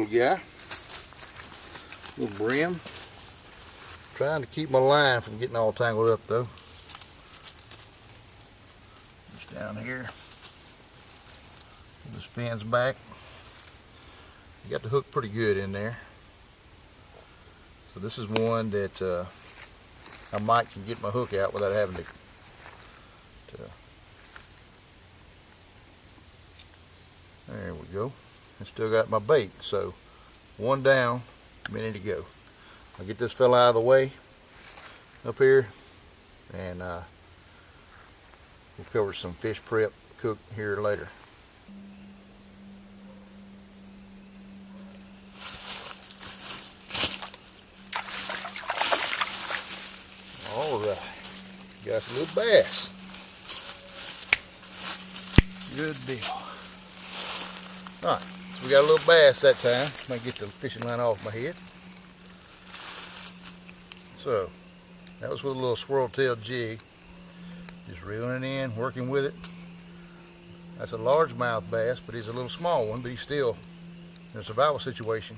little guy. Little brim. Trying to keep my line from getting all tangled up though. Just down here. This fin's back. You got the hook pretty good in there. So this is one that I might can get my hook out without having to there we go. I still got my bait, so one down, a minute to go. I'll get this fella out of the way up here, and we'll cover some fish prep cook here later. All right, got a little bass. Good deal. All right, so we got a little bass that time. Might get the fishing line off my head. So that was with a little swirl tail jig. Just reeling it in, working with it. That's a largemouth bass, but he's a little small one, but he's still in a survival situation.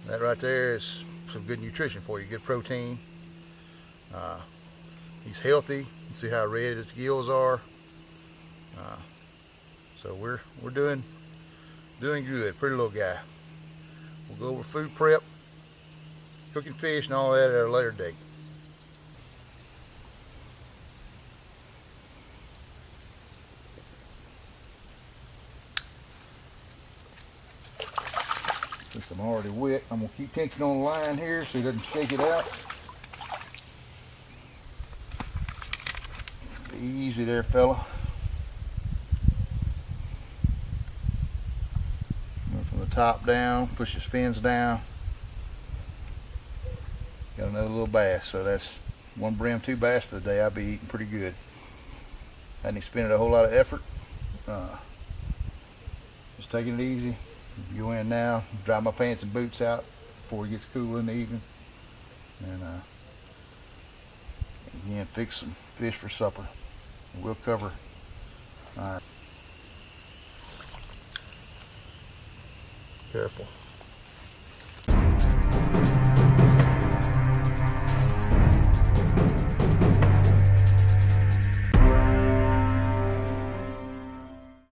That right there is some good nutrition for you, good protein. He's healthy. You can see how red his gills are. So we're doing good. Pretty little guy. We'll go over food prep, cooking fish, and all that at a later date. Since I'm already wet, I'm gonna keep tension on the line here so he doesn't shake it out. Be easy there, fella. From the top down, push his fins down. Got another little bass, so that's one brim, two bass for the day. I'll be eating pretty good. Hadn't expended a whole lot of effort. Just taking it easy. Go in now, dry my pants and boots out before it gets cool in the evening, and again fix some fish for supper. We'll cover. All right. Careful.